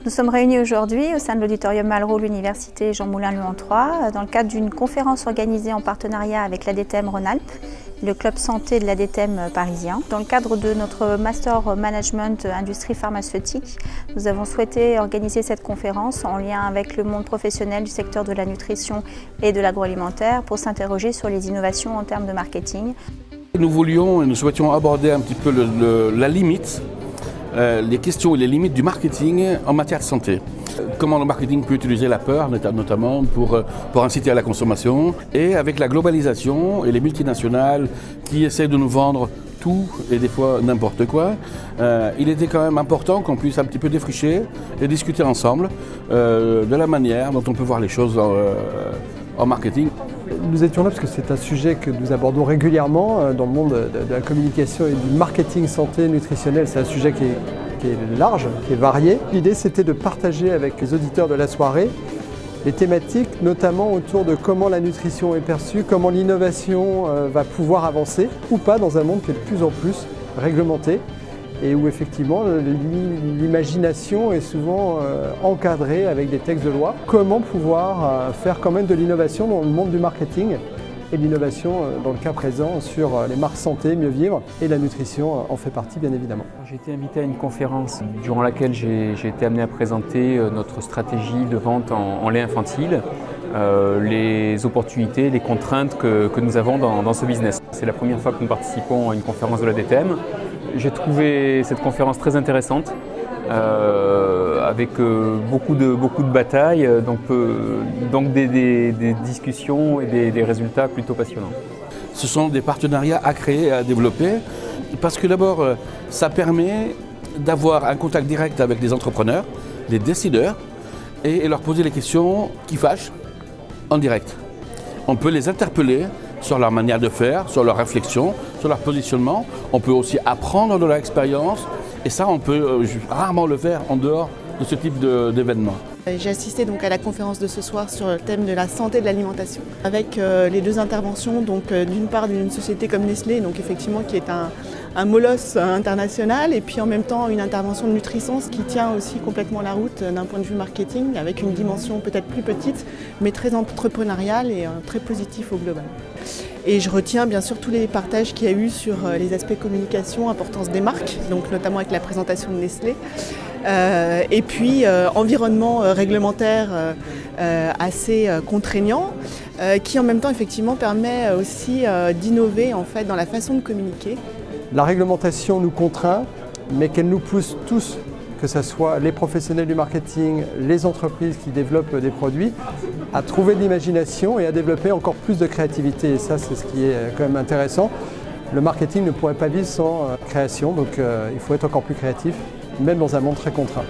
Nous sommes réunis aujourd'hui au sein de l'auditorium Malraux, l'université Jean Moulin Lyon 3, dans le cadre d'une conférence organisée en partenariat avec l'ADTM Rhône-Alpes, le club santé de l'ADTM parisien. Dans le cadre de notre Master Management Industrie pharmaceutique, nous avons souhaité organiser cette conférence en lien avec le monde professionnel du secteur de la nutrition et de l'agroalimentaire pour s'interroger sur les innovations en termes de marketing. Nous voulions et nous souhaitions aborder un petit peu la limite, les questions et les limites du marketing en matière de santé. Comment le marketing peut utiliser la peur, notamment pour inciter à la consommation, et avec la globalisation et les multinationales qui essaient de nous vendre tout et des fois n'importe quoi, il était quand même important qu'on puisse un petit peu défricher et discuter ensemble de la manière dont on peut voir les choses en marketing. Nous étions là parce que c'est un sujet que nous abordons régulièrement dans le monde de la communication et du marketing santé nutritionnel. C'est un sujet qui est large, qui est varié. L'idée, c'était de partager avec les auditeurs de la soirée les thématiques, notamment autour de comment la nutrition est perçue, comment l'innovation va pouvoir avancer ou pas dans un monde qui est de plus en plus réglementé et où effectivement l'imagination est souvent encadrée avec des textes de loi. Comment pouvoir faire quand même de l'innovation dans le monde du marketing et de l'innovation dans le cas présent sur les marques santé, mieux vivre, et la nutrition en fait partie bien évidemment. J'ai été invité à une conférence durant laquelle j'ai été amené à présenter notre stratégie de vente en lait infantile, les opportunités, les contraintes que nous avons dans ce business. C'est la première fois que nous participons à une conférence de l'ADTM. J'ai trouvé cette conférence très intéressante, avec beaucoup de batailles, donc des discussions et des résultats plutôt passionnants. Ce sont des partenariats à créer et à développer, parce que d'abord, ça permet d'avoir un contact direct avec les entrepreneurs, les décideurs, et leur poser les questions qui fâchent en direct. On peut les interpeller sur leur manière de faire, sur leur réflexion, sur leur positionnement. On peut aussi apprendre de leur expérience et ça, on peut rarement le faire en dehors de ce type d'événement. J'ai assisté donc à la conférence de ce soir sur le thème de la santé de l'alimentation avec les deux interventions, donc d'une part d'une société comme Nestlé, donc effectivement qui est un molosse international, et puis en même temps une intervention de Nutrisens qui tient aussi complètement la route d'un point de vue marketing avec une dimension peut-être plus petite mais très entrepreneuriale et très positif au global. Et je retiens bien sûr tous les partages qu'il y a eu sur les aspects communication, importance des marques, donc notamment avec la présentation de Nestlé, et puis environnement réglementaire assez contraignant, qui en même temps effectivement permet aussi d'innover en fait dans la façon de communiquer. La réglementation nous contraint, mais qu'elle nous pousse tous, que ce soit les professionnels du marketing, les entreprises qui développent des produits, à trouver de l'imagination et à développer encore plus de créativité. Et ça, c'est ce qui est quand même intéressant. Le marketing ne pourrait pas vivre sans création, donc il faut être encore plus créatif, même dans un monde très contraint.